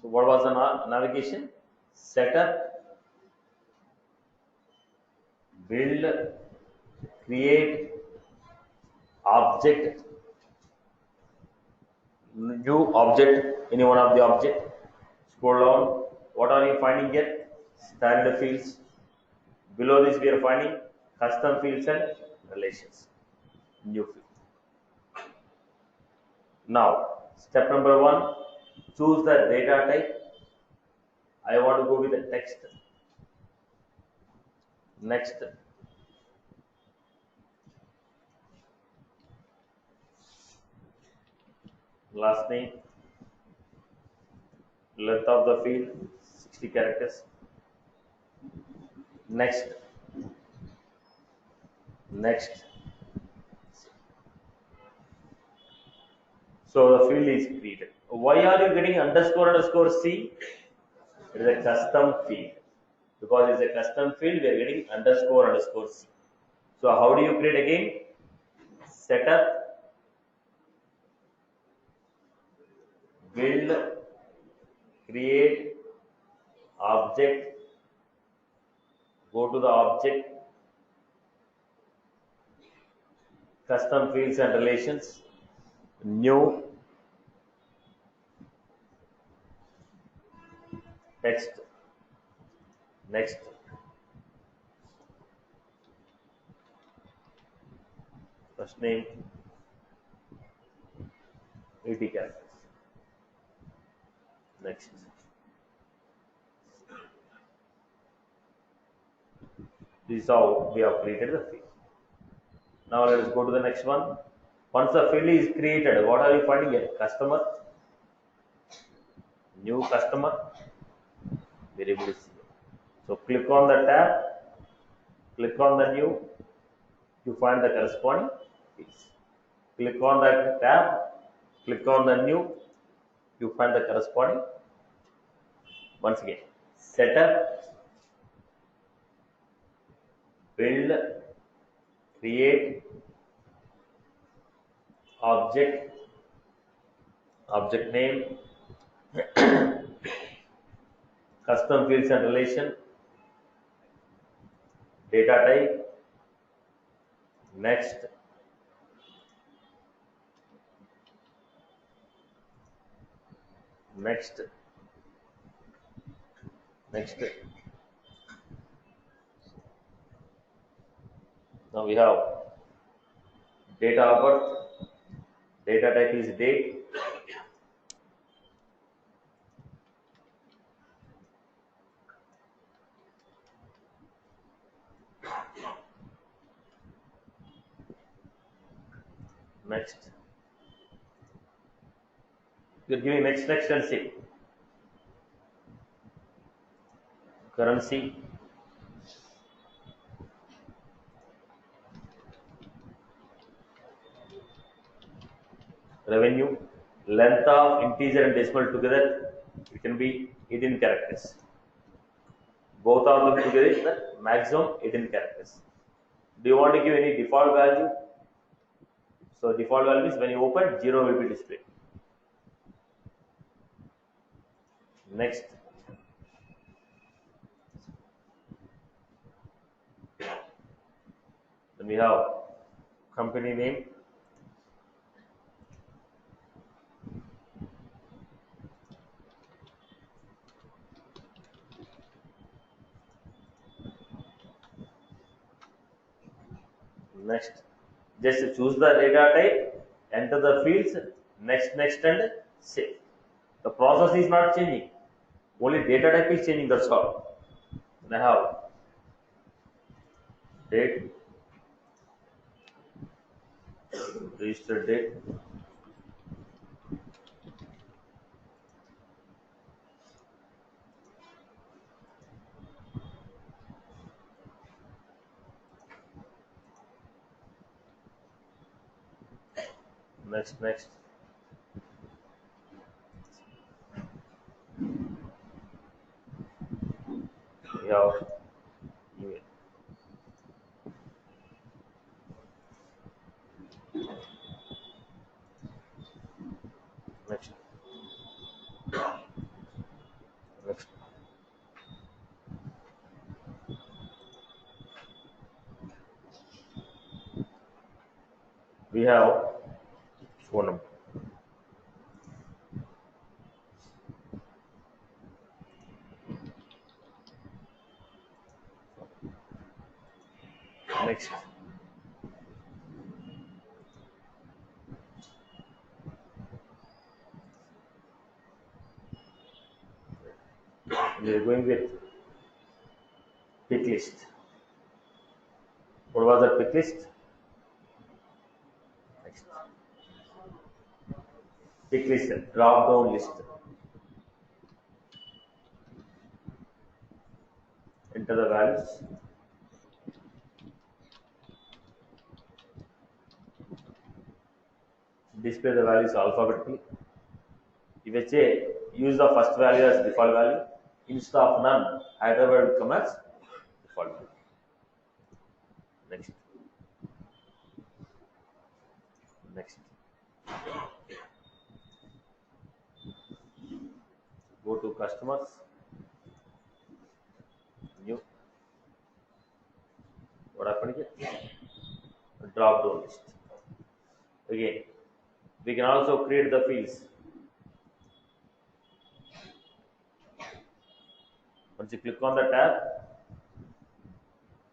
So what was the navigation? Setup, build, create, object, new object, any one of the object. Scroll down. What are you finding here? Standard fields. Below this we are finding custom fields and relations. New field. Now, step number 1, choose the data type. I want to go with the text. Next, last name, length of the field 60 characters. Next, so the field is created. Why are you getting underscore C? It is a custom field. Because it's a custom field, we are getting underscore C. So how do you create again? Setup, build, create, object, go to the object, custom fields and relations, new, text, next, first name, 80 characters, next. This is how we have created the field. Now let us go to the next one. Once the field is created, what are you finding here? Customer, new customer, variable is here. So click on the tab, click on the new, you find the corresponding fields. Click on the tab, click on the new, you find the corresponding. Once again, setup, build, create, object, object name, custom fields and relation, data type, next, next, next. Now we have data of birth, data type is date, next. You are giving next and see. Currency, revenue, length of integer and decimal together, it can be 18 characters. Both of them together is the maximum 18 characters. Do you want to give any default value? So default value is when you open, 0 will be displayed. Next. Then we have company name, next. Just choose the data type, enter the fields, next, and save. The process is not changing, only data type is changing, that's all. Then I have date, registered date, next, we have email, next. have phone number. Next, we are going with Picklist. What was the Picklist? Next, Picklist drop down list. Enter the values. Display the values alphabetically. If I say use the first value as default value, instead of none, either will come as default value. Next. Next. Go to customers. New. What happened here? Drop down list. Again, we can also create the fields. Once you click on the tab,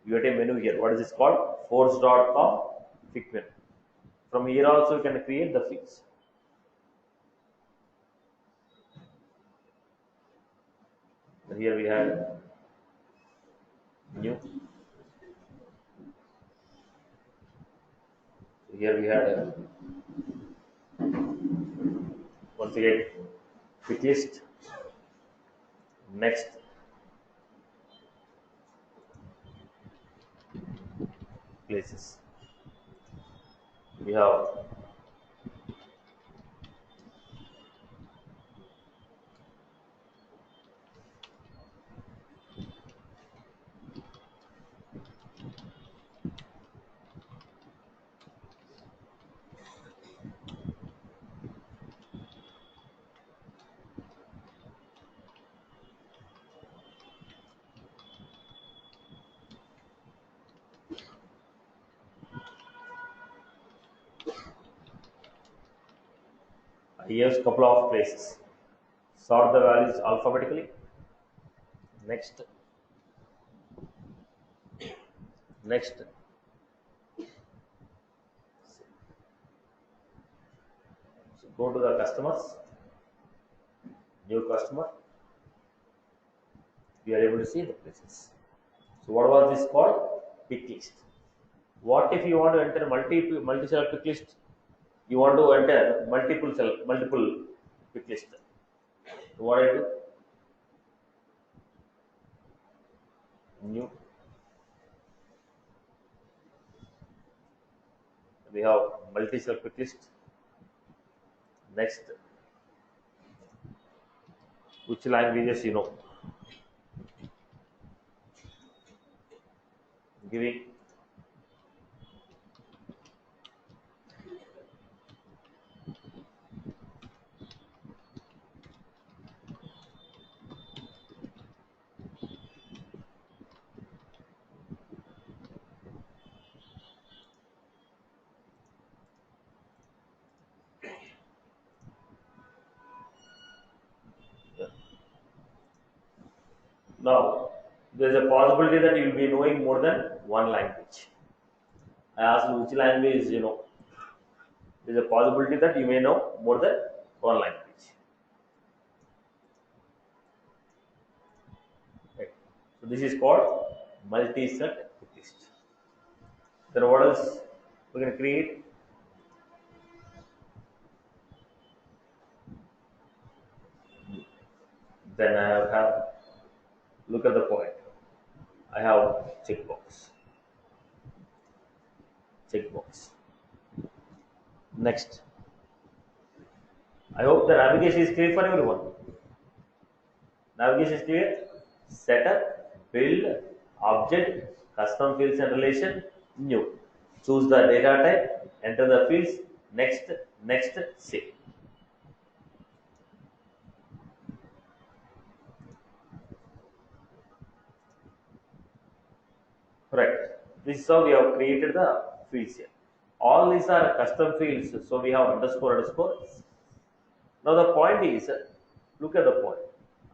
you get a menu here. What is this called? Force.com Pick menu. From here also you can create the fields. And here we have new. So here we had once again Picklist. Next, places. We have here's a couple of places. Sort the values alphabetically. Next. Next. So go to the customers. New customer. We are able to see the places. So what was this called? Picklist. What if you want to enter multi-cell picklist? You want to enter multiple picklist. So what I do? New. We have multi-cell picklist. Next, which languages you know? Giving now there is a possibility that you will be knowing more than one language. I asked you which language you know. There is a possibility that you may know more than one language. Right. So this is called multi-set list. Then what else we can create? Then I have look at the point. I have checkbox. Checkbox. Next. I hope the navigation is clear for everyone. Navigation is clear. Setup, build, object, custom fields and relation, new. Choose the data type, enter the fields, next, next, save. Correct. This is how we have created the fields here. All these are custom fields, so we have underscore underscore. Now the point is, look at the point.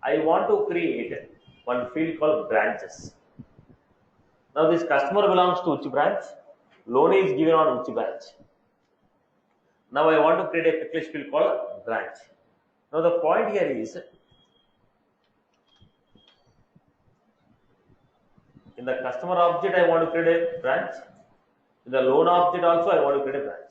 I want to create one field called branches. Now this customer belongs to which branch? Loan is given on which branch? Now I want to create a picklist field called branch. Now the point here is, in the customer object I want to create a branch. In the loan object also I want to create a branch.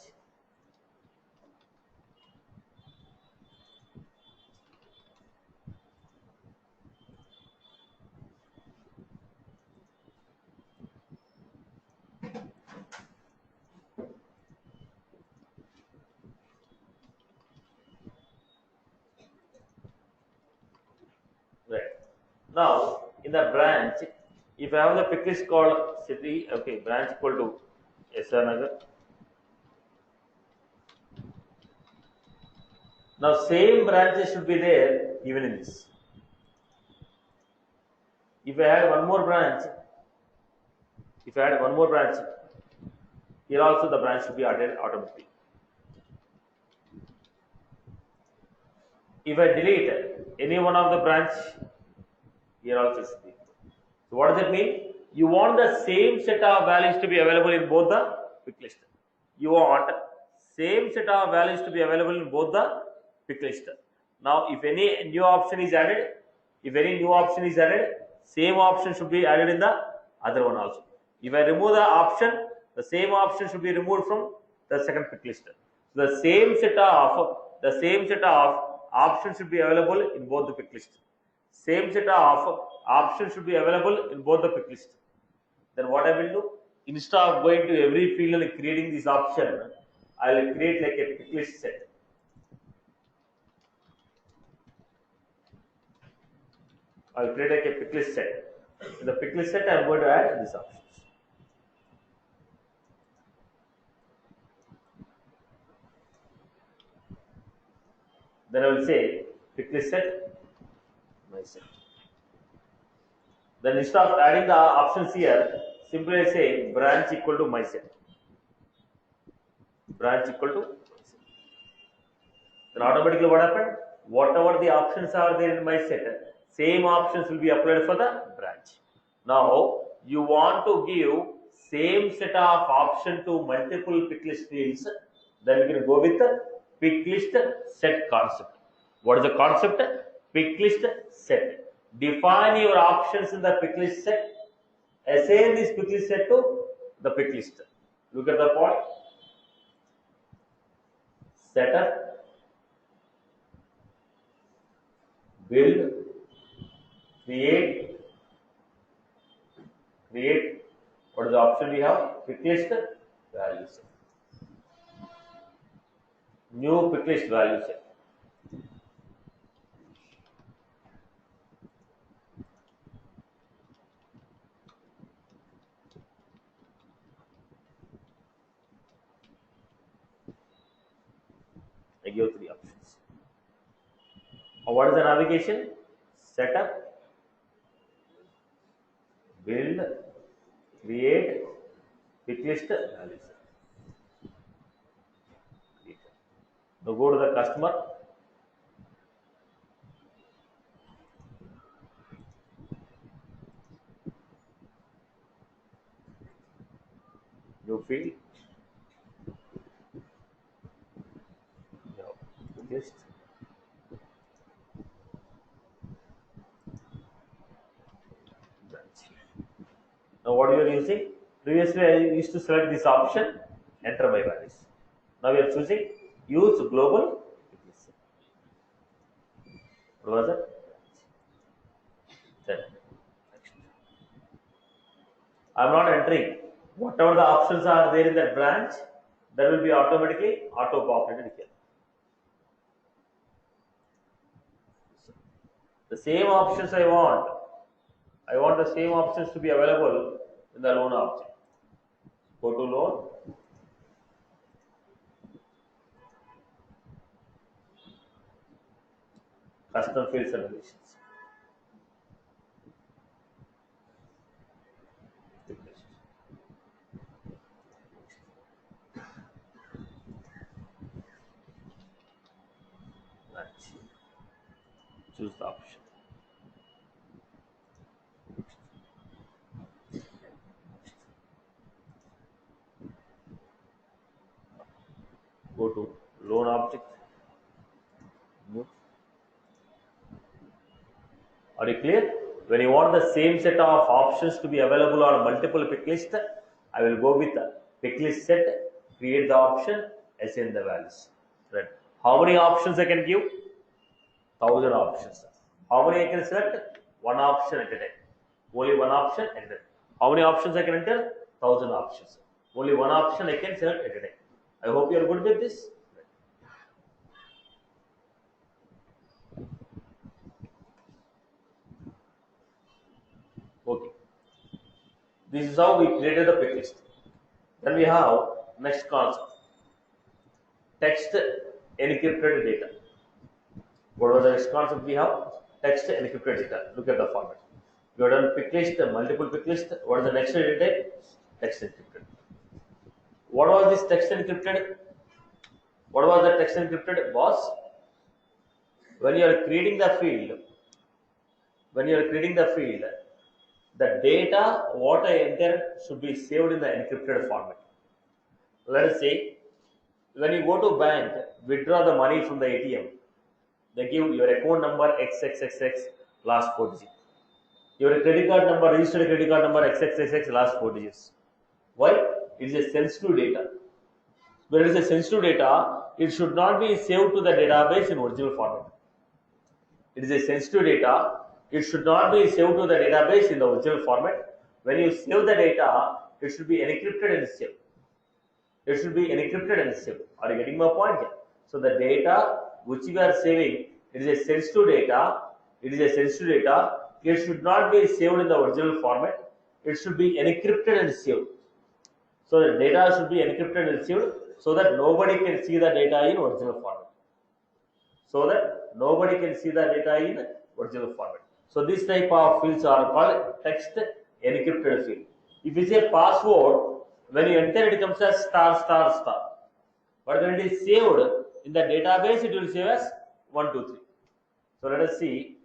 Right. Now in the branch, if I have the picklist called city, okay, branch equal to SR Nagar. Now same branches should be there even in this. If I add one more branch, here also the branch should be added automatically. If I delete any one of the branch, here also should be. So what does it mean? You want the same set of values to be available in both the picklist. You want same set of values to be available in both the picklist. Now, if any new option is added, same option should be added in the other one also. If I remove the option, the same option should be removed from the second picklist. So the same set of options should be available in both the picklist. Same set of options should be available in both the picklist. Then what I will do? Instead of going to every field and creating this option, I will create like a picklist set. I will create like a picklist set. In the picklist set, I am going to add these options. Then I will say picklist set, my set. Then instead of adding the options here, simply I say branch equal to my set. Branch equal to my set. Then automatically what happened? Whatever the options are there in my set, same options will be applied for the branch. Now you want to give same set of option to multiple picklist fields, then you can go with the picklist set concept. What is the concept? Picklist set. Define your options in the picklist set. Assign this picklist set to the picklist. Look at the point. Setter, build, create. What is the option we have? Picklist value set. New picklist value set. I give 3 options. What is the navigation? Setup, build, create, picklist value set. Now go to the customer. New field. Picklist. Now what you are using? Previously I used to select this option, enter my values. Now we are choosing use global. What was it? Then next. I am not entering. Whatever the options are there in that branch, that will be automatically auto-populated here. The same options I want the same options to be available in the loan object. Go to loan. Custom fields and relations. match. Choose the option. Go to loan object. New. Are you clear? When you want the same set of options to be available on multiple pick list, I will go with the pick list set, create the option, assign the values. Right. How many options I can give? 1000 options. How many I can select? One option at a time. Only one option enter. How many options I can enter? 1000 options. Only one option I can select at a time. I hope you are good with this. Okay. This is how we created the pick list. Then we have next concept. Text encrypted data. What was the next concept we have? Text encrypted data. Look at the format. We have done pick list, multiple pick list. What is the next data type? Text encrypted. What was this text encrypted? What was the text encrypted? Was when you are creating the field, the data what I entered should be saved in the encrypted format. Let us say when you go to bank, withdraw the money from the ATM, they give your account number XXXX last 4 digits. Your credit card number, registered credit card number XXXX last 4 digits. Why? It is a sensitive data. When it is a sensitive data, it should not be saved to the database in original format. It is a sensitive data. It should not be saved to the database in the original format. When you save the data, it should be encrypted and saved. It should be encrypted and saved. Are you getting my point here? So the data which you are saving, it is a sensitive data. It should not be saved in the original format. It should be encrypted and saved. So the data should be encrypted and saved so that nobody can see the data in original format. So this type of fields are called text encrypted field. If you say password, when you enter it comes as star star star. But when it is saved in the database, it will save as 1, 2, 3. So let us see.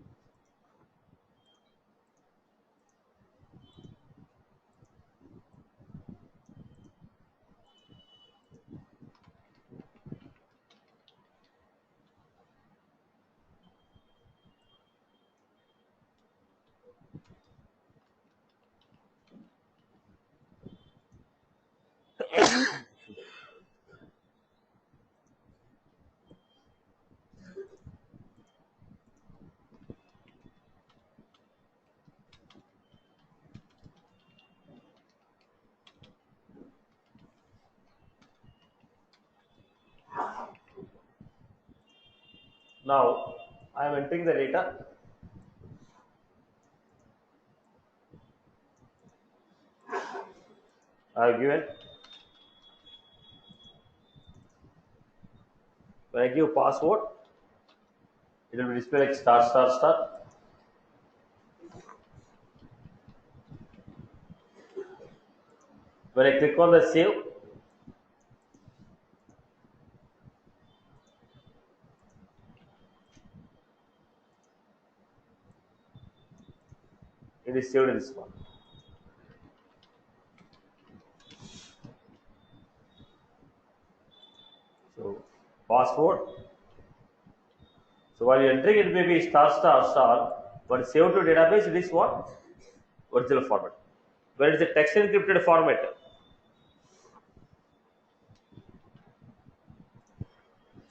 Now I am entering the data. I have given. When I give password, it will be displayed like star star star. When I click on the save, it is saved in this one. So password. So while you entering it may be star star star, but saved to database it is what? Original format. When it is a text encrypted format.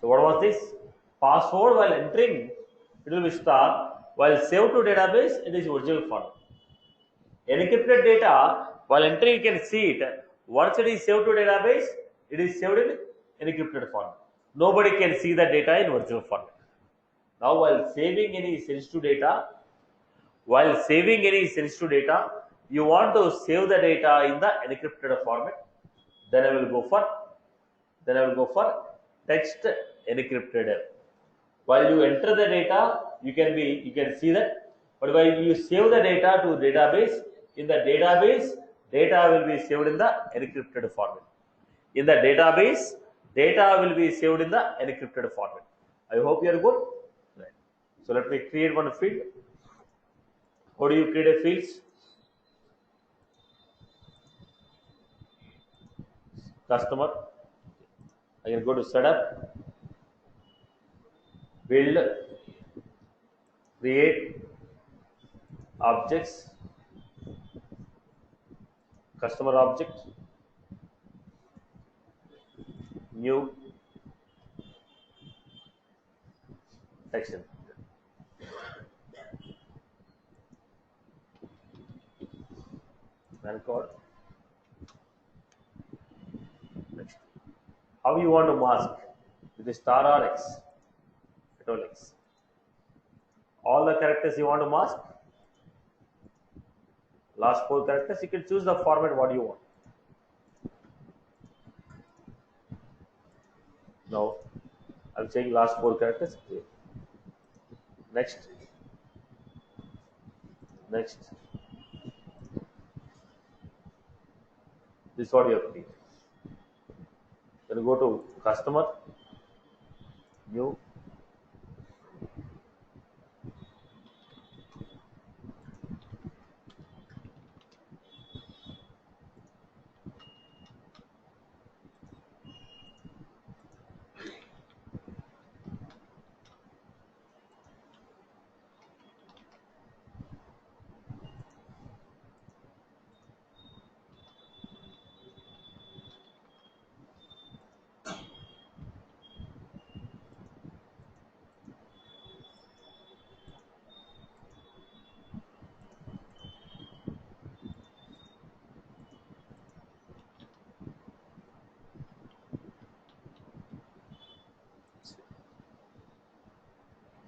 So what was this? Password while entering it will be star, while saved to database it is original format. Encrypted data while entering you can see it. Once it is saved to database, it is saved in encrypted format. Nobody can see the data in original format. Now while saving any sensitive data, you want to save the data in the encrypted format. Then I will go for text encrypted. While you enter the data, you can see that. But while you save the data to database, in the database, data will be saved in the encrypted format. In the database, data will be saved in the encrypted format. I hope you are good. Right. So let me create one field. How do you create a fields? Customer. I can go to setup, build, create objects, customer object, new section. Record. Next. How you want to mask with a star or X? Control X. All the characters you want to mask. Last 4 characters. You can choose the format what you want. Now I'm saying last 4 characters. Next. Next. This is what you have to do. Then go to customer, new,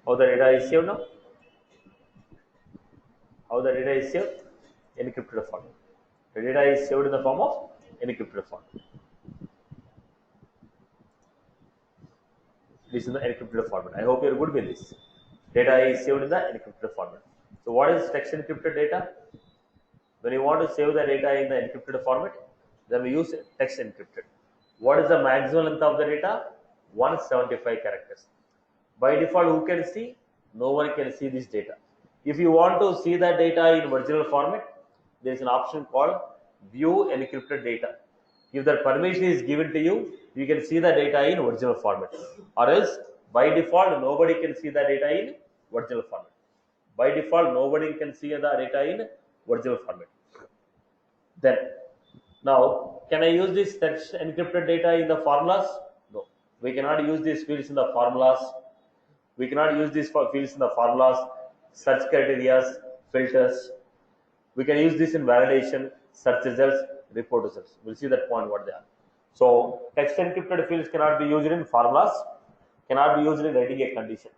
how the data is saved now? How the data is saved? Encrypted format. The data is saved in the form of encrypted format. This is the encrypted format. I hope you are good with this. Data is saved in the encrypted format. So what is text encrypted data? When you want to save the data in the encrypted format, then we use text encrypted. What is the maximum length of the data? 175 characters. By default, who can see? No one can see this data. If you want to see the data in original format, there is an option called view encrypted data. If that permission is given to you, you can see the data in original format. Or else, by default, nobody can see the data in original format. By default, nobody can see the data in original format. Then, now, can I use this text encrypted data in the formulas? No. We cannot use these fields in the formulas. We cannot use these fields in the formulas, search criteria, filters. We can use this in validation, search results, report results. We'll see that point what they are. So text encrypted fields cannot be used in formulas, cannot be used in writing a condition.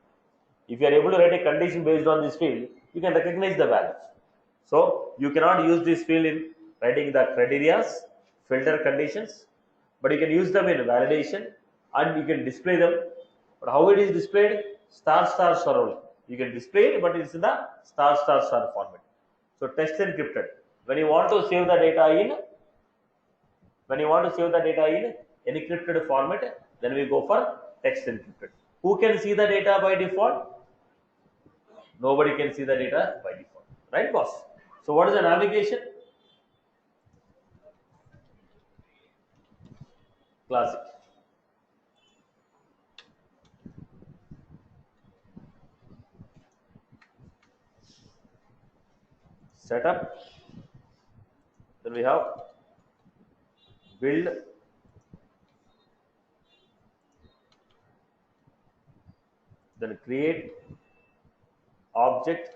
If you are able to write a condition based on this field, you can recognize the values. So you cannot use this field in writing the criteria, filter conditions, but you can use them in validation and you can display them. But how it is displayed? Star star star only. You can display it, but it's in the star star star format. So text encrypted. When you want to save the data in encrypted format, then we go for text encrypted. Who can see the data by default? Nobody can see the data by default. Right, boss? So what is the navigation? Classic. Setup. Then we have build, then create object,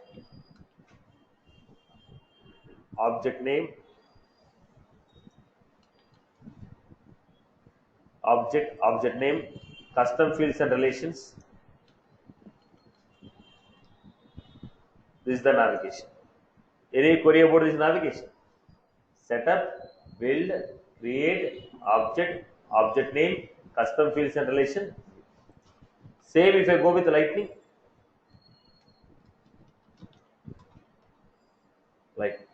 object name, object name, custom fields and relations. This is the navigation. Any query about this navigation? Setup, build, create, object name, custom fields and relation. Same if I go with lightning. Lightning.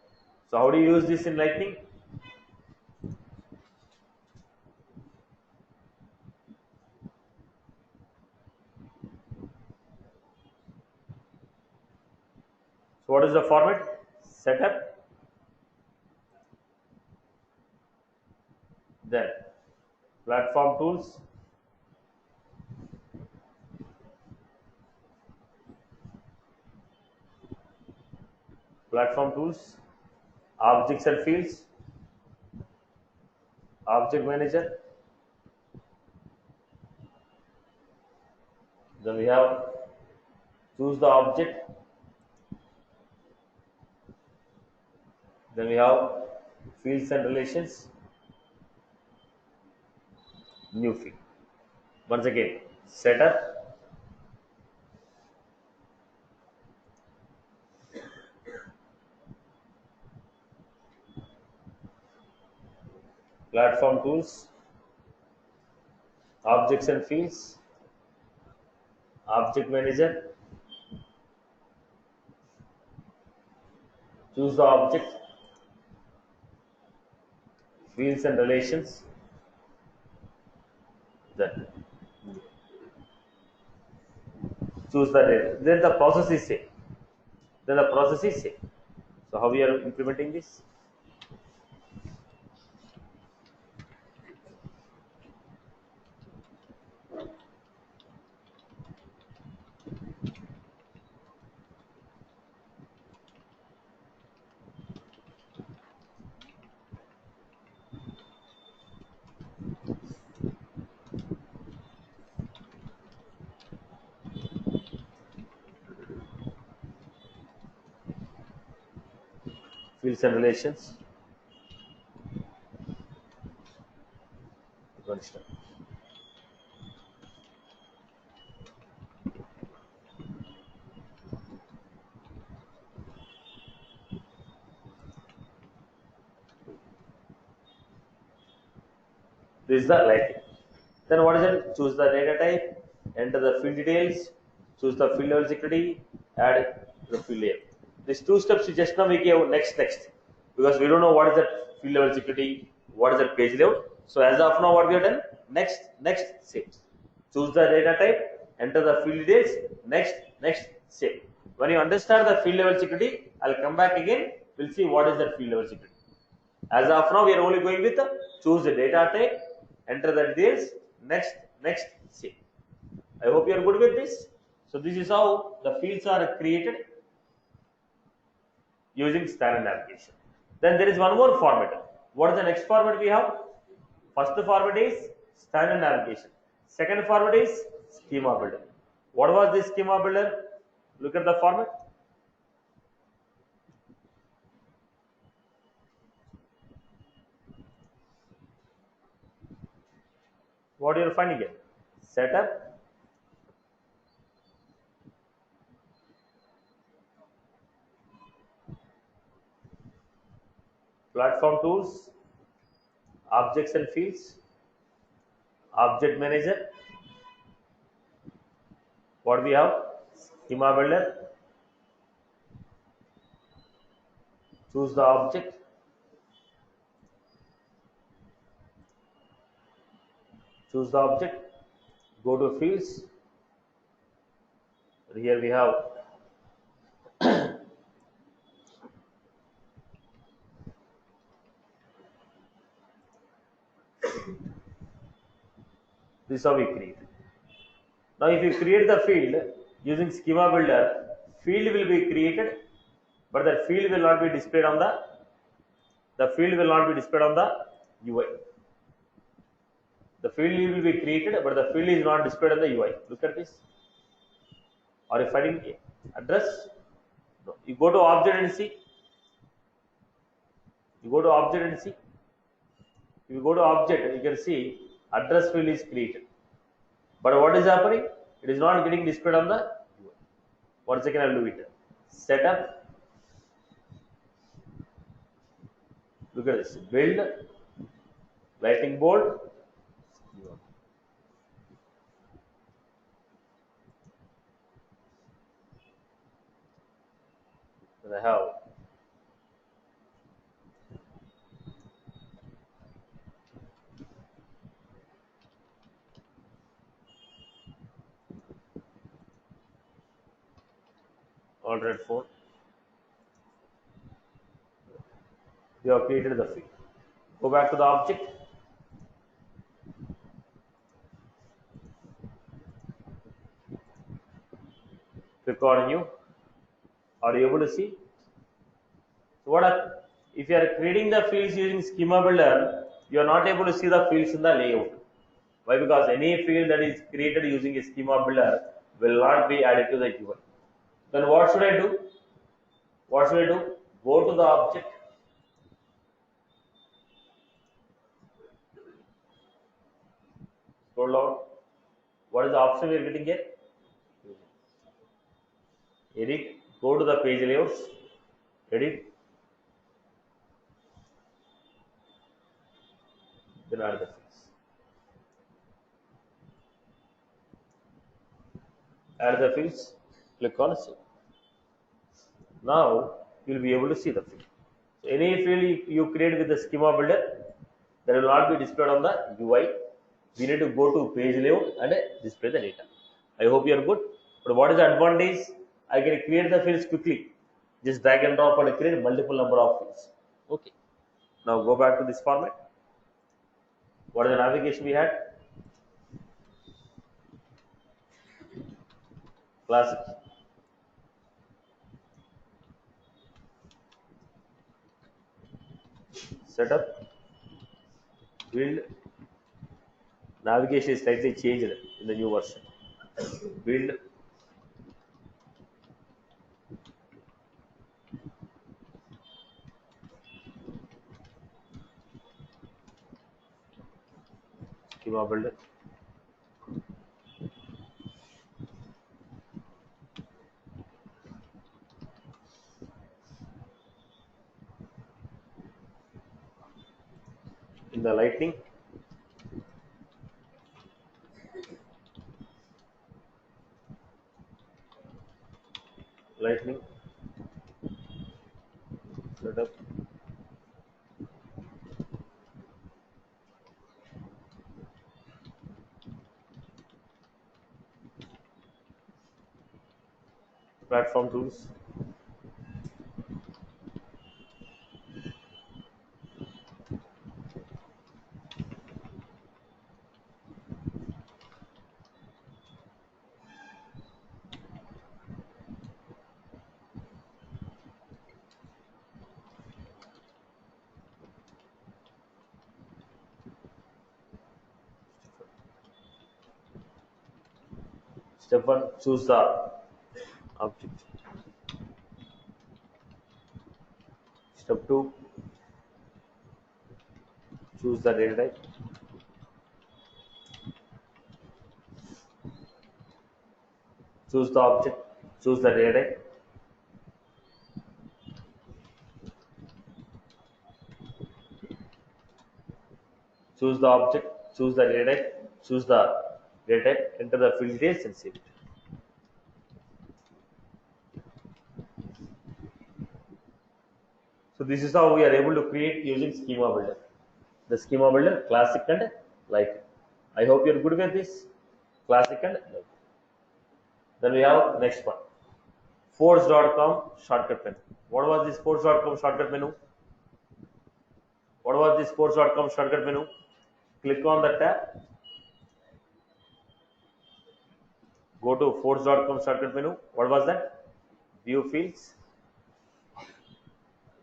So how do you use this in lightning? So what is the format? Setup, then platform tools, objects and fields, object manager, then we have choose the object, then we have fields and relations, new field. Once again, setup, platform tools, objects and fields, object manager, choose the object, fields and relations, then choose the data. Then the process is same. So how we are implementing this? Fields and relations. One step. This is the lighting. Then what is it? Choose the data type, enter the field details, choose the field level security, add the field layer. These two steps just now we gave next, because we don't know what is that field level security, what is that page layout. So as of now, what we have done? Next, save. Choose the data type, enter the field details, next, save. When you understand the field level security, I'll come back again. We'll see what is that field level security. As of now, we are only going with choose the data type, enter the details, next, save. I hope you are good with this. So this is how the fields are created using standard navigation. Then there is one more format. What is the next format we have? First format is standard navigation. Second format is schema builder. What was this schema builder? Look at the format. What you are finding here? Setup, platform tools, objects and fields, object manager. What we have? Schema builder. Choose the object. Choose the object. Go to fields. Here we have this is how we create. Now if you create the field using schema builder, field will be created, but that field will not be displayed on the UI. The field will be created, but the field is not displayed on the UI. Look at this. Are you finding address? No. You go to object and see. If you go to object, you can see address field is created. But what is happening? It is not getting displayed on the UI. Once again, I'll do it. Setup. Look at this. Build. Lightning bolt. And I have Android phone. We have created the field. Go back to the object. Click on new. Are you able to see? So if you are creating the fields using Schema Builder, you are not able to see the fields in the layout. Why? Because any field that is created using a Schema Builder will not be added to the UI. Then what should I do? What should I do? Go to the object. Scroll down. What is the option we are getting here? Edit. Go to the page layouts. Edit. Then add the fields. Add the fields. Click on save. Now you will be able to see the field. So any field you create with the Schema Builder, that will not be displayed on the UI. We need to go to page layout and display the data. I hope you are good. But what is the advantage? I can create the fields quickly. Just drag and drop and create multiple number of fields. Okay. Now go back to this format. What is the navigation we had? Classic. Setup. Build. Navigation is slightly changed in the new version. Build. Schema Builder. In the lightning. Lightning. Setup. Platform tools. Step 1, choose the object. Step 2, choose the data type. Choose the object, choose the data type. Choose the object, choose the data type, choose the data type, enter the field details and save it. So this is how we are able to create using Schema Builder. The Schema Builder, classic and light. I hope you are good with this. Classic and light. Then we have next one. Force.com shortcut menu. What was this Force.com shortcut menu? What was this Force.com shortcut menu? Click on the tab. Go to Force.com shortcut menu. What was that? View fields.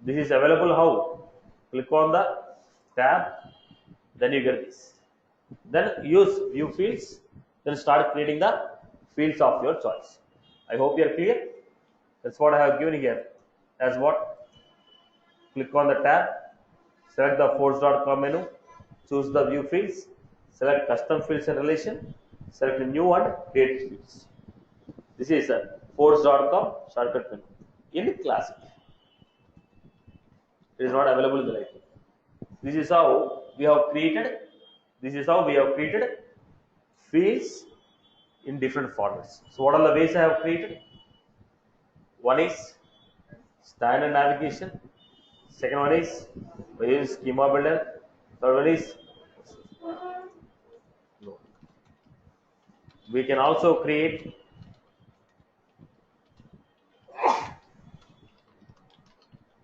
This is available how? Click on the tab. Then you get this. Then use view fields. Then start creating the fields of your choice. I hope you are clear. That's what I have given here. As what? Click on the tab. Select the Force.com menu. Choose the view fields. Select custom fields and relation. Select new and create fields. This is a Force.com shortcut menu in classic. It is not available in the lightning. This is how we have created. This is how we have created fields in different formats. So what are the ways I have created? One is standard navigation. Second one is we use Schema Builder. Third one is we can also create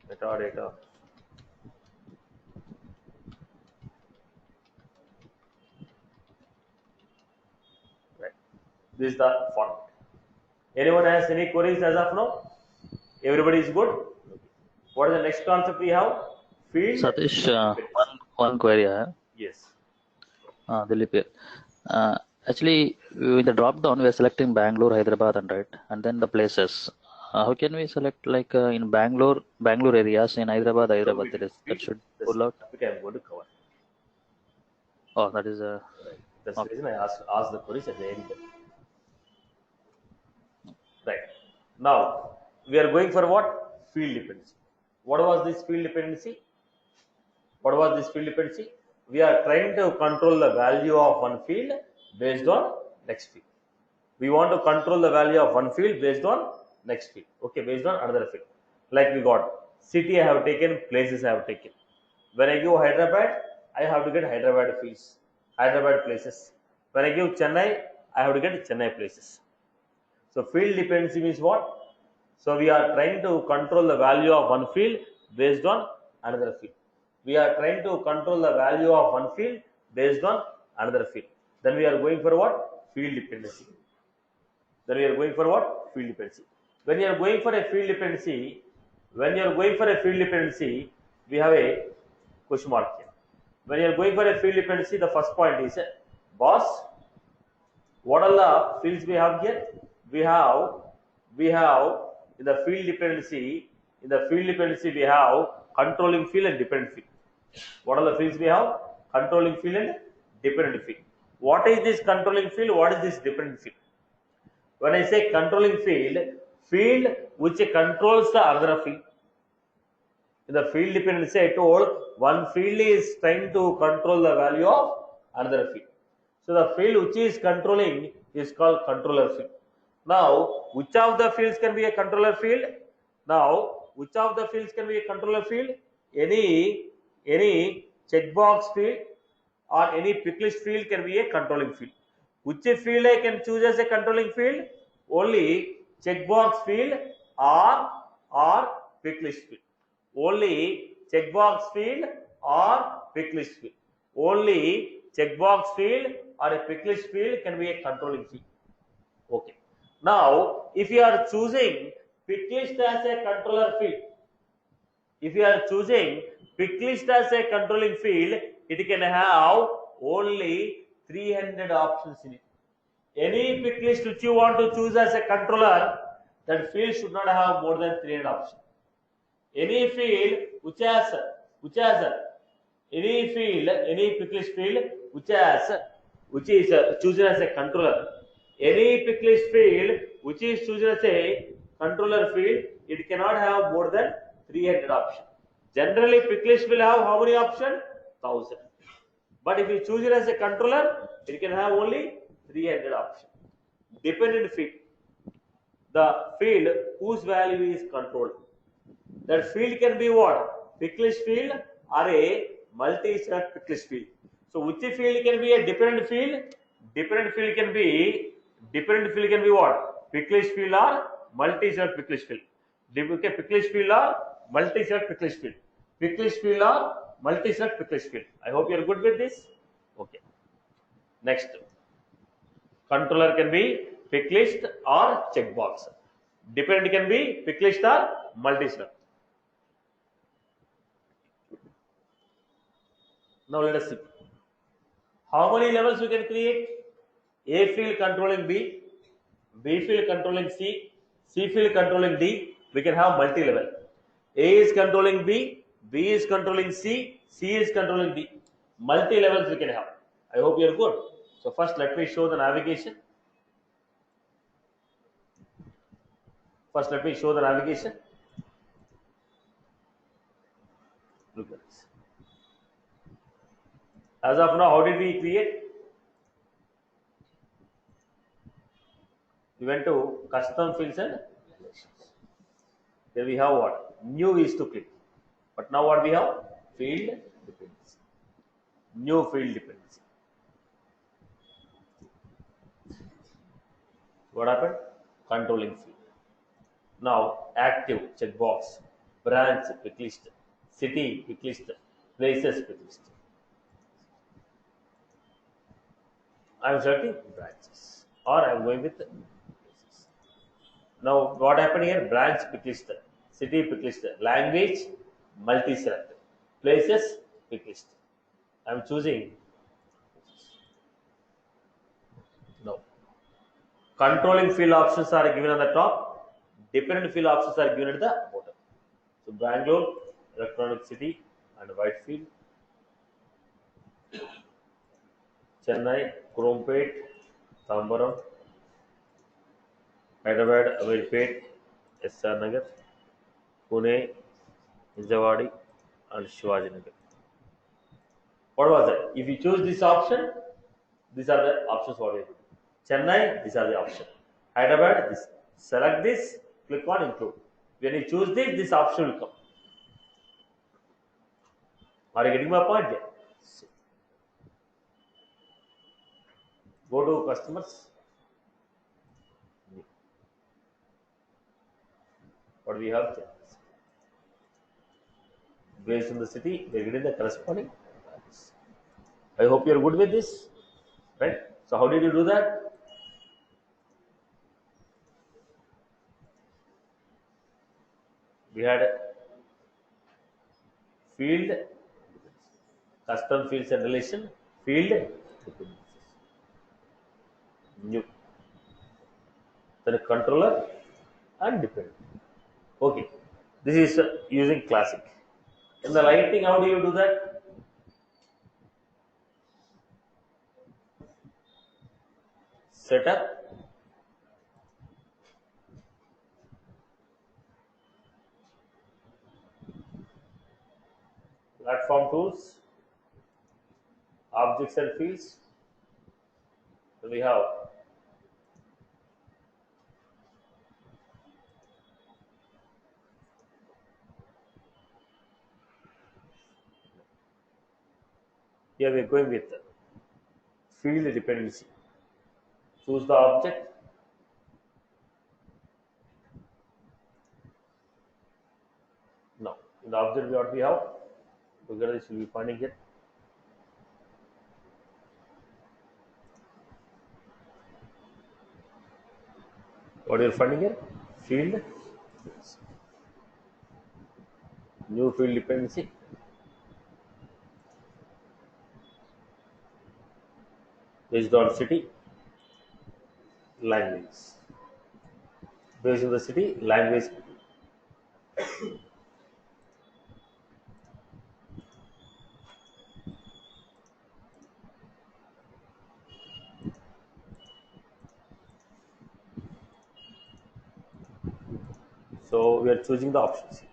metadata. This is the format. Anyone has any queries as of now? Everybody is good? What is the next concept we have? Field. Satish, one query I have. Yes. Dilip here. Actually, with the drop down, we are selecting Bangalore, Hyderabad, and then the places. How can we select like in Bangalore areas, in Hyderabad, that should pull out? Topic I am going to cover. Oh, that is Right. That's okay. the reason I asked the queries at the end. Right. Now we are going for what? Field dependency. What was this field dependency? What was this field dependency? We are trying to control the value of one field based on next field. We want to control the value of one field based on next field. Okay, based on another field. Like we got city I have taken, places I have taken. When I give Hyderabad, I have to get Hyderabad fields, Hyderabad places. When I give Chennai, I have to get Chennai places. So field dependency means what? So we are trying to control the value of one field based on another field. We are trying to control the value of one field based on another field. Then we are going for what? Field dependency. Then we are going for what? Field dependency. When you are going for a field dependency, we have a question mark here. When you are going for a field dependency, the first point is, boss, what are the fields we have here? We have in the field dependency we have controlling field and dependent field. What are the fields we have? Controlling field and dependent field. What is this controlling field? What is this dependent field? When I say controlling field which controls the other field. In the field dependency, I told one field is trying to control the value of another field. So the field which is controlling is called controller field. Now, which of the fields can be a controller field? Any checkbox field or any picklist field can be a controlling field. Which field I can choose as a controlling field? Only checkbox field or picklist field. Only checkbox field or picklist field. Only checkbox field or a picklist field can be a controlling field. Okay. Now, if you are choosing picklist as a controller field, it can have only 300 options in it. Any picklist which you want to choose as a controller, that field should not have more than 300 options. Any field which has any picklist field which is chosen as a controller, any picklist field which is chosen as a controller field, it cannot have more than 300 options. Generally, picklist will have how many options? 1000. But if you choose it as a controller, it can have only 300 options. Dependent field, the field whose value is controlled. That field can be what? Picklist field or a multi-select picklist field. So which field can be a dependent field? Dependent field can be what? Picklist field or multi-select picklist field. Okay, picklist field or multi-select picklist field. Picklist field or multi-select picklist field. I hope you are good with this. Okay. Next, controller can be picklist or checkbox. Dependent can be picklist or multi-select. Now let us see. How many levels we can create? A field controlling B, B field controlling C, C field controlling D. We can have multi-level. A is controlling B, B is controlling C, C is controlling D. Multi-levels we can have. I hope you are good. So first let me show the navigation. Look at this. As of now, how did we create? We went to custom fields and relations. There we have what? New is to click. But now what we have? Field dependency. New field dependency. What happened? Controlling field. Now active checkbox, branch picklist, city picklist, places picklist. I am selecting branches. or I am going with places. Now what happened here? Branch picklist, city picklist, language multi-select, places picklist. I am choosing no. Controlling field options are given on the top. Dependent field options are given at the bottom. So Bangalore, electronic city, and Whitefield. Chennai, Krompet, Tambaram, Hyderabad, Amirpet, SR Nagar, Pune, Hinjawadi, and Shivaji Nagar. What was that? If you choose this option, these are the options what we do. Chennai, these are the options. Hyderabad, this. Select this, click on include. When you choose this option will come. Are you getting my point? Yeah. Go to customers. What do we have here? Based on the city, we are getting the corresponding values. I hope you are good with this. Right? So how did you do that? We had field, custom fields and relation, field, dependencies. New. Then a controller and dependent. Okay. This is using classic. In the lighting, how do you do that? Setup, platform tools, objects and fields. Then we have here we are going with field dependency. Choose the object. Now, in the object what we have, together this will be finding it. What you are finding here? Field, new field dependency. Based on city, language. Based on the city, language. So we are choosing the options.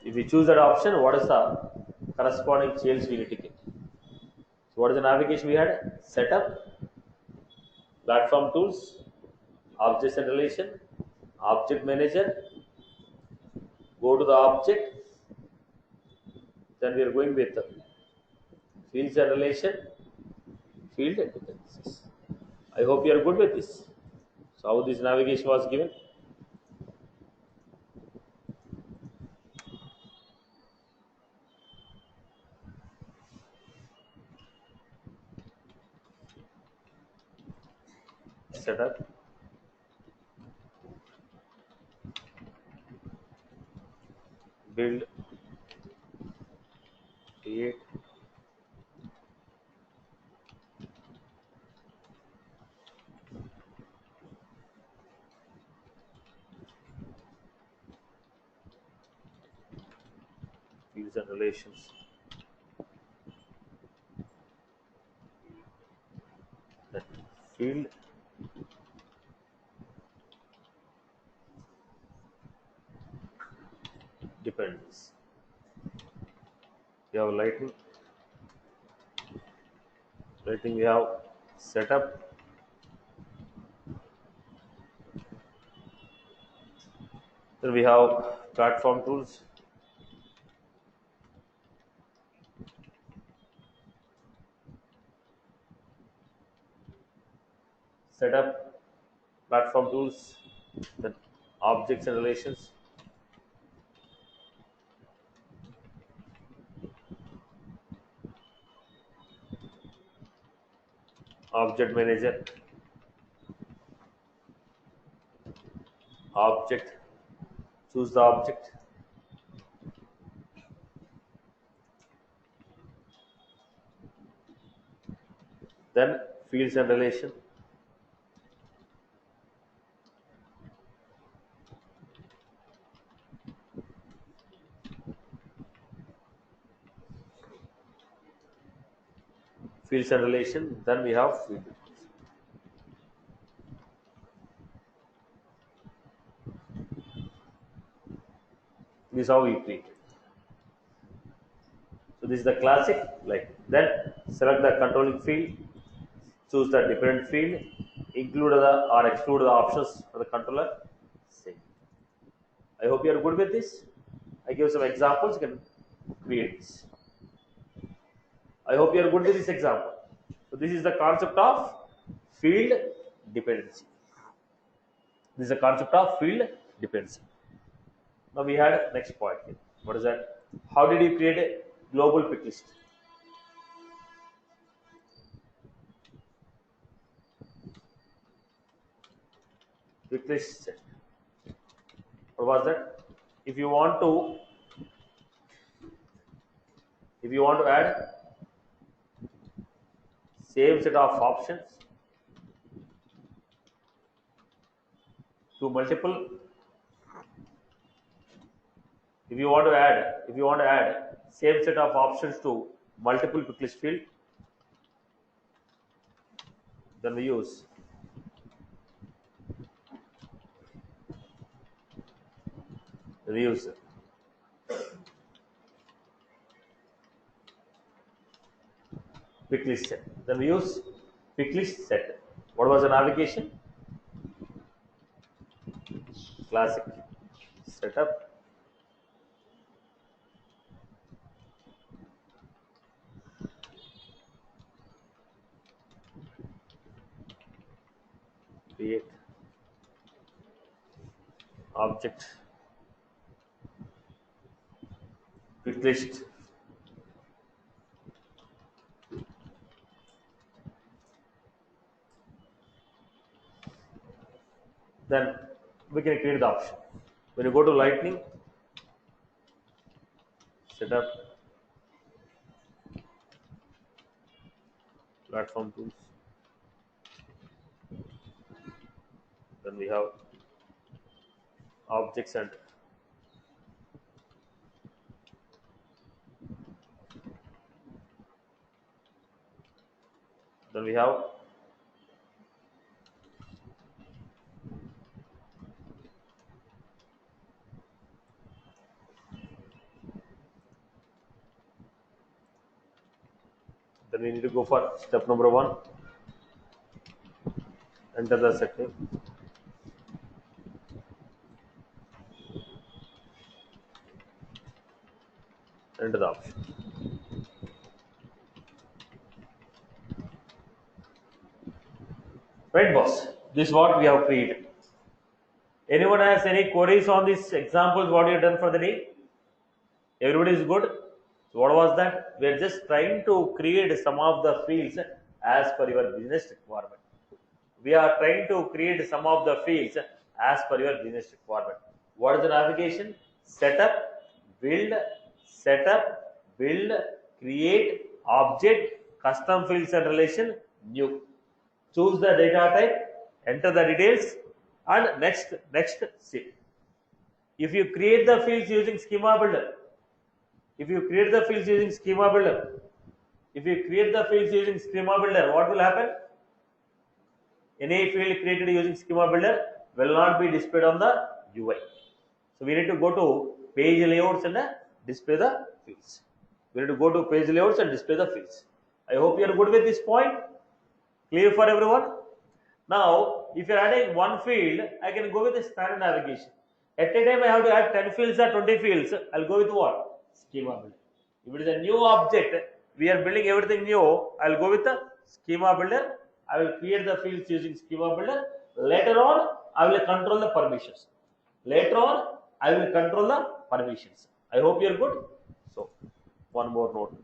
If we choose that option, what is the corresponding change we need to get? So what is the navigation we had? Setup, platform tools, objects and relation, object manager. Go to the object. Then we are going with fields and relation, field dependencies. I hope you are good with this. So how this navigation was given? Setup, build, create, fields and relations. Then field, depends. We have lighting. Lighting we have setup. Then we have platform tools. Setup, platform tools, then objects and relations. object manager, object, choose the object, then fields and relation, fields and relation, then we have field. This is how we create it. So this is the classic. Like then select the controlling field, choose the dependent field, include the or exclude the options for the controller. Same. I hope you are good with this. I give some examples. You can create this. I hope you are good with this example. So this is the concept of field dependency. This is the concept of field dependency. Now we had next point here. What is that? How did you create a global pick list? Pick list set. What was that? If you want to add same set of options to multiple, if you want to add same set of options to multiple pick list field, then we use Picklist set. Then we use Picklist set. What was the navigation? Classic setup. Create object Picklist. Then we can create the option. When you go to Lightning, setup, platform tools. Then we have objects and then we have then we need to go for step number 1. Enter the setting. Enter the option. Right, boss? This is what we have created. Anyone has any queries on these examples? What you have done for the day? Everybody is good? So what was that? We are just trying to create some of the fields as per your business requirement. We are trying to create some of the fields as per your business requirement. What is the navigation? Setup, build, create, object, custom fields and relation, new. Choose the data type, enter the details, and next, save. If you create the fields using Schema Builder, what will happen? Any field created using Schema Builder will not be displayed on the UI. So we need to go to page layouts and display the fields. I hope you are good with this point. Clear for everyone? Now, if you are adding one field, I can go with the standard navigation. At a time, I have to add 10 fields or 20 fields. I'll go with what? Schema Builder. If it is a new object, we are building everything new. I'll go with the Schema Builder. I will create the fields using Schema Builder. Later on, I will control the permissions. I hope you are good. So, one more note.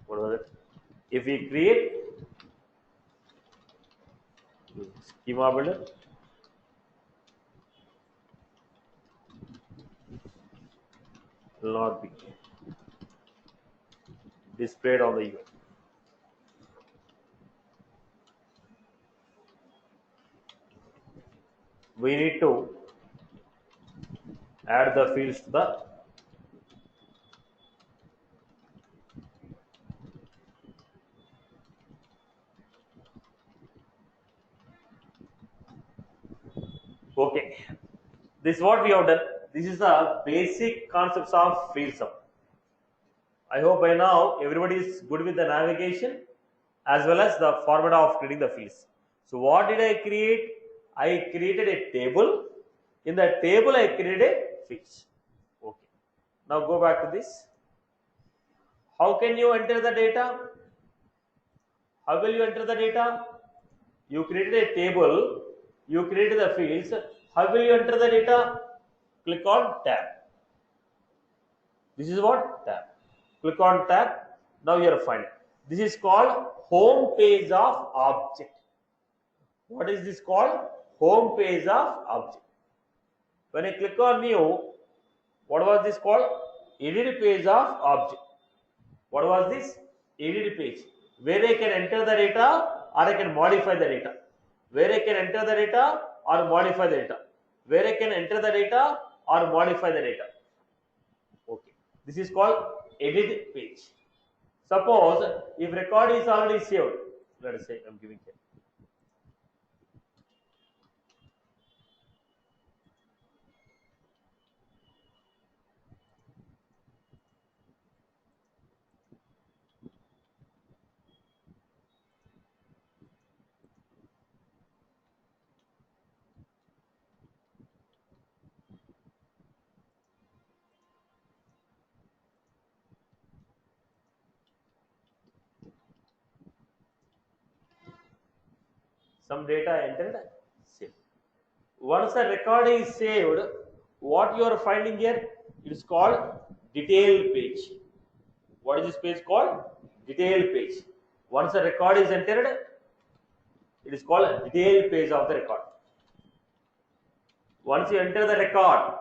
What was it? If we create Schema Builder. Will not be displayed on the event. We need to add the fields to the okay. This is what we have done. This is the basic concepts of field sum. I hope by now everybody is good with the navigation as well as the format of creating the fields. So what did I create? I created a table. In the table I created fields. Okay. Now go back to this. How can you enter the data? How will you enter the data? You created a table. You created the fields. How will you enter the data? Click on tab. This is what? Tab. Click on tab. Now you are finding. This is called home page of object. What is this called? Home page of object. When I click on new, what was this called? Edit page of object. What was this? Edit page. Where I can enter the data or I can modify the data. Where I can enter the data or modify the data. Where I can enter the data or modify the data. Okay. This is called edit page. Suppose if record is already saved, let us say I'm giving here. Some data entered, saved. Once a record is saved, what you are finding here, it is called detailed page. What is this page called? Detailed page. Once a record is entered, it is called a detailed page of the record. Once you enter the record,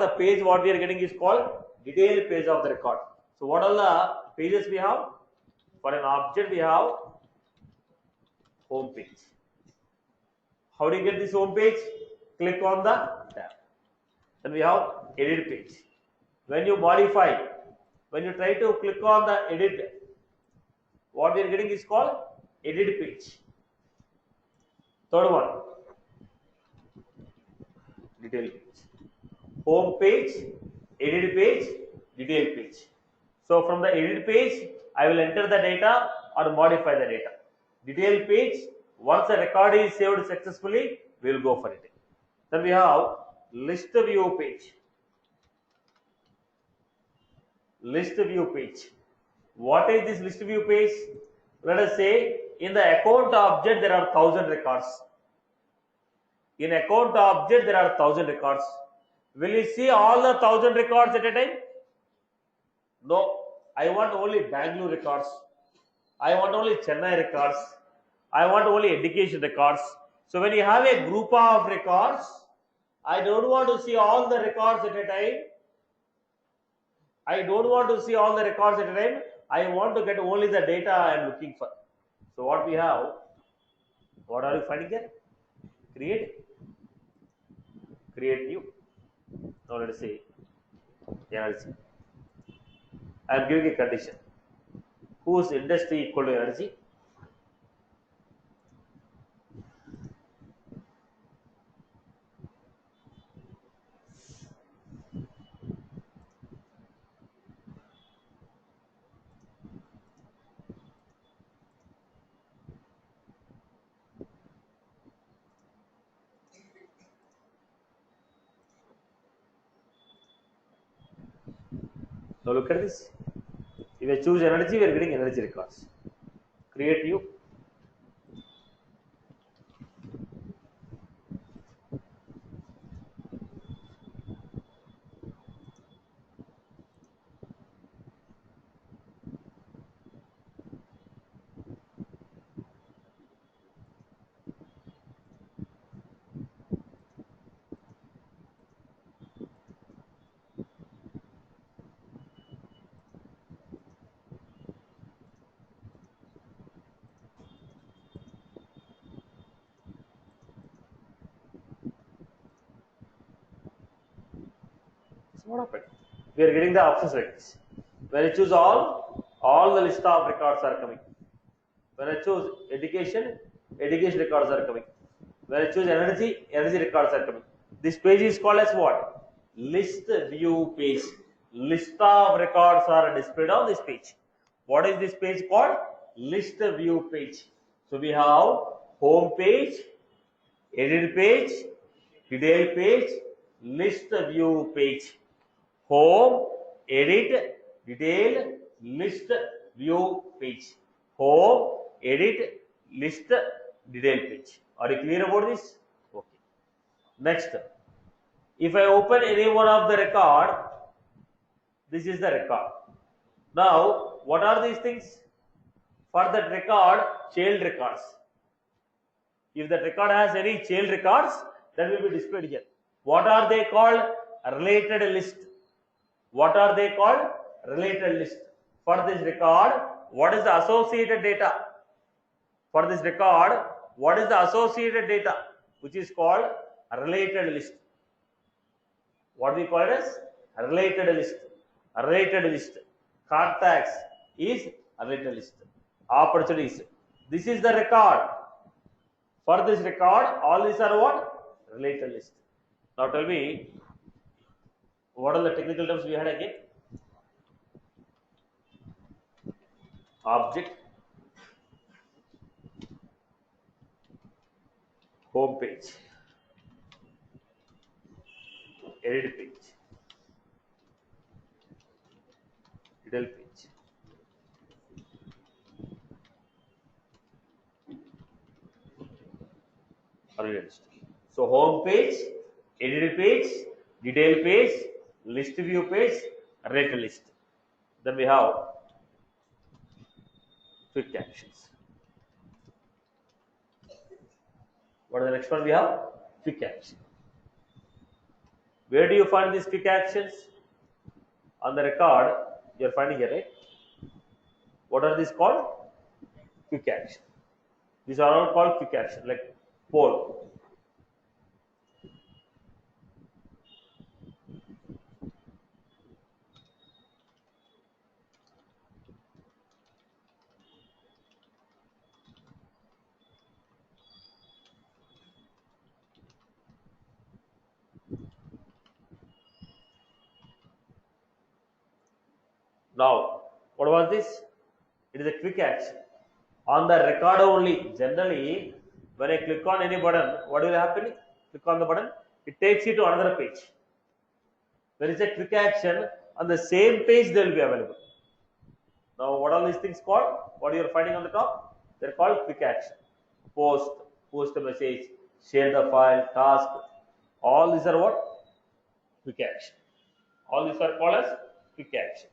the page what we are getting is called detailed page of the record. So what are the pages we have? For an object we have home page. How do you get this home page? Click on the tab. Then we have edit page. When you modify, when you try to click on the edit, what we are getting is called edit page. Third one, detail page. Home page, edit page, detail page. So from the edit page, I will enter the data or modify the data. Detail page, once the record is saved successfully, we will go for it. Then we have list view page. List view page. What is this list view page? Let us say in the account object there are 1000 records. In account object there are 1000 records. Will you see all the 1000 records at a time? No. I want only Bangalore records. I want only Chennai records. I want only education records. So when you have a group of records, I don't want to see all the records at a time. I don't want to see all the records at a time. I want to get only the data I am looking for. So what we have, what are you finding here? Create new. Now let us say energy. I am giving a condition. Whose industry equal to energy? Now look at this. If I choose energy, we are getting energy records. Create new. What happened? We are getting the options like this. When I choose all the list of records are coming. When I choose education, education records are coming. When I choose energy, energy records are coming. This page is called as what? List view page. List of records are displayed on this page. What is this page called? List view page. So we have home page, edit page, detail page, list view page. Home, edit, detail, list view page. Home, edit, list, detail page. Are you clear about this? Okay. Next, if I open any one of the record, this is the record. Now, what are these things? For that record, child records. If that record has any child records, that will be displayed here. What are they called? A related list. What are they called? Related list. For this record, what is the associated data? For this record, what is the associated data? Which is called a related list. What we call it as a related list. A related list. Contacts is a related list. Opportunities. This is the record. For this record, all these are what? Related list. Now tell me, what are the technical terms we had again? Object, home page, edit page, detail page. So home page, edit page, detail page, list view page, related list. Then we have quick actions. What is the next one we have? Quick action. Where do you find these quick actions? On the record, you are finding here, right? What are these called? Quick action. These are all called quick action, like poll. Now, what was this? It is a quick action. On the record only, generally, when I click on any button, what will happen? Click on the button, it takes you to another page. When it's a quick action, on the same page they will be available. Now, what are these things called? What you are finding on the top? They are called quick action. Post a message, share the file, task. All these are what? Quick action. All these are called as quick action.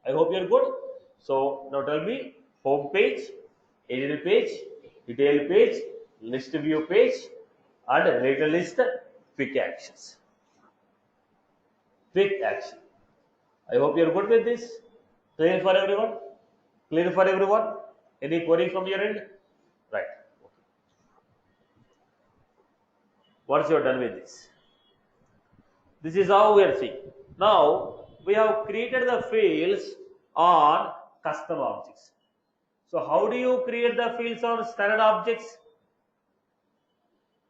I hope you are good. So now tell me, home page, edit page, detail page, list view page, and related list quick actions. Quick action. I hope you are good with this. Clear for everyone? Clear for everyone? Any query from your end? Right. Okay. Once you are done with this, this is how we are seeing. Now we have created the fields on custom objects. So how do you create the fields on standard objects?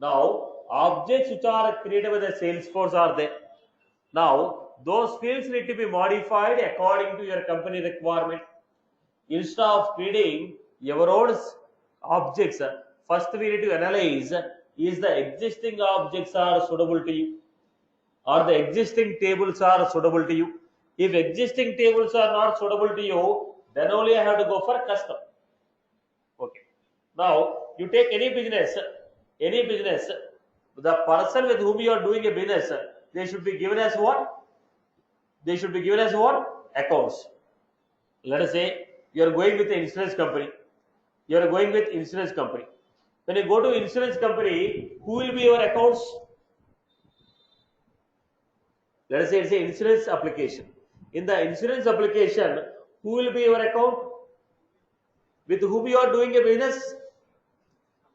Now objects which are created by the Salesforce are there. Now those fields need to be modified according to your company requirement. Instead of creating your own objects, first we need to analyze, is the existing objects are suitable to you, or the existing tables are suitable to you. If existing tables are not suitable to you, then only I have to go for custom. Okay. Now you take any business, the person with whom you are doing a business, they should be given as what? They should be given as what? Accounts. Let us say you are going with the insurance company. You are going with insurance company. When you go to insurance company, who will be your accounts? Let us say it's an insurance application. In the insurance application, who will be your account? With whom you are doing a business?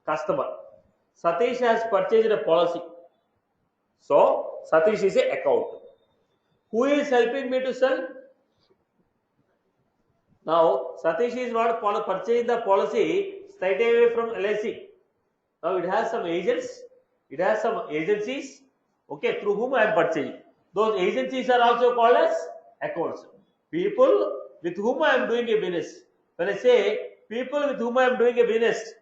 Customer. Satish has purchased a policy. So, Satish is an account. Who is helping me to sell? Now, Satish is not purchasing the policy straight away from LIC. Now, it has some agents, it has some agencies, okay, through whom I am purchasing. Those agencies are also called as accounts. People with whom I am doing a business. When I say people with whom I am doing a business,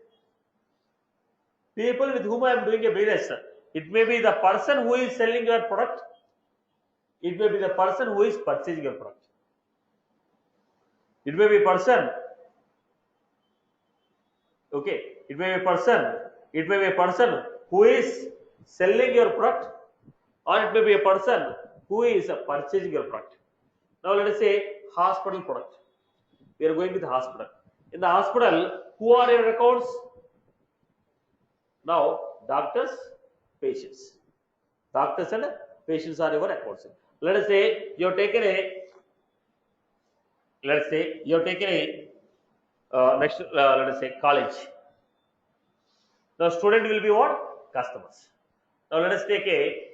people with whom I am doing a business, it may be the person who is selling your product, it may be the person who is purchasing your product. It may be a person, okay, it may be a person who is selling your product, or it may be a person who is purchasing your product. Now let us say hospital product. We are going with the hospital. In the hospital, who are your accounts? Now, doctors, patients. Doctors and patients are your accounts. Let us say you have taken a, let us say college. The student will be what? Customers. Now let us take a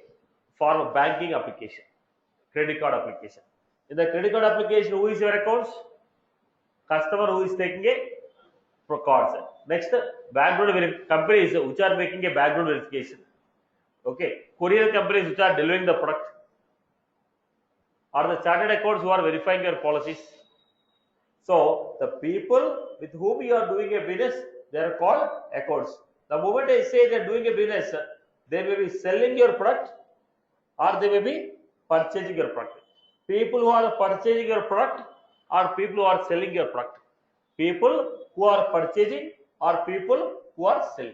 form of banking application, credit card application. In the credit card application, who is your accounts? Customer who is taking a cards. Next, background companies which are making a background verification. Okay, courier companies which are delivering the product, or the chartered accounts who are verifying your policies. So the people with whom you are doing a business, they are called accounts. The moment I say they are doing a business, they may be selling your product or they may be purchasing your product. People who are purchasing your product or people who are selling your product. People who are purchasing or people who are selling.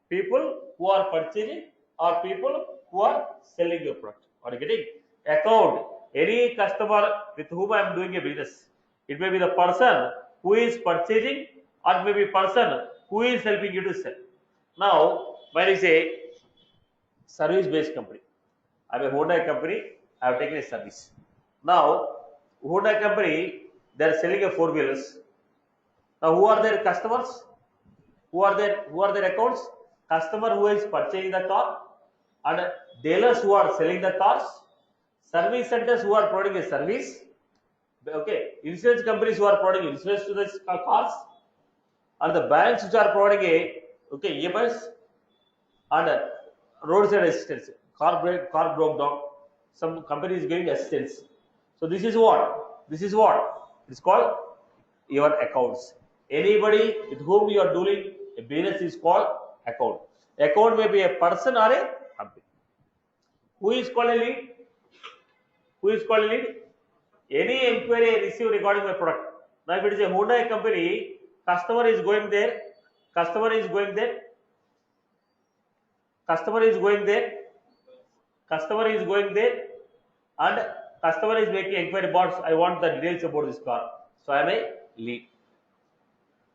People who are purchasing or people who are selling your product. Are you getting? Account, any customer with whom I am doing a business. It may be the person who is purchasing or it may be person who is helping you to sell. Now, when I say service-based company, I am a Honda company, I have taken a service. Now, Honda company, they are selling a four-wheelers. Now, who are their customers? Who are their accounts? Customer who is purchasing the car, and dealers who are selling the cars, service centers who are providing a service, okay, insurance companies who are providing insurance to the cars, and the banks which are providing a EMIs, and roadside assistance. Car broke down. Some company is giving assistance. So this is what? It's called your accounts. Anybody with whom you are doing a business is called account. Account may be a person or a company. Who is called a lead? Any inquiry I receive regarding my product. Now if it is a Honda company, customer is going there, customer is going there, and customer is making inquiry about, I want the details about this car. So I am a lead.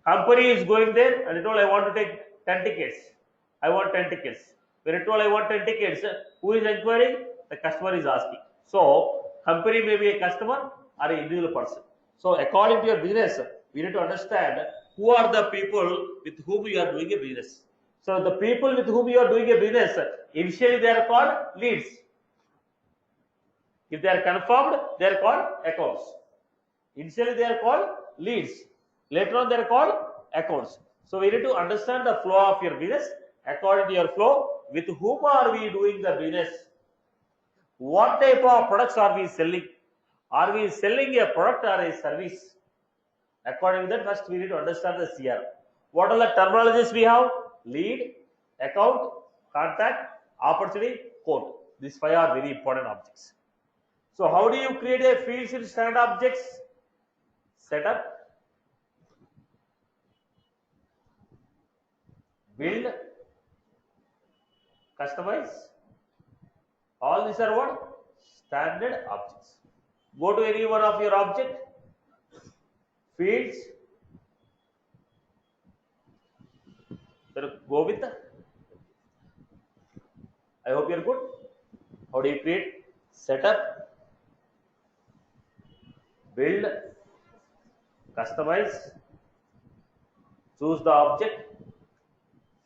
Company is going there and it told I want to take 10 tickets. I want 10 tickets. When it told I want 10 tickets, who is inquiring? The customer is asking. So company may be a customer or an individual person. So according to your business, we need to understand who are the people with whom you are doing a business. So the people with whom you are doing a business, initially they are called leads. If they are confirmed, they are called accounts. Initially they are called leads. Later on they are called accounts. So we need to understand the flow of your business according to your flow. With whom are we doing the business? What type of products are we selling? Are we selling a product or a service? According to that, first we need to understand the CR. What are the terminologies we have? Lead, account, contact, opportunity, quote. These five are very important objects. So how do you create a fields in standard objects? Setup, build, customize. All these are what? Standard objects. Go to any one of your object, fields, go with the, I hope you are good. How do you create? Setup, build, customize, choose the object,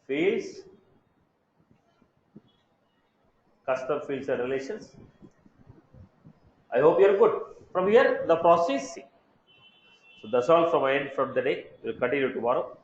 fields, custom fields and relations, I hope you're good. From here, the process. So that's all from my end from the day. We'll continue tomorrow.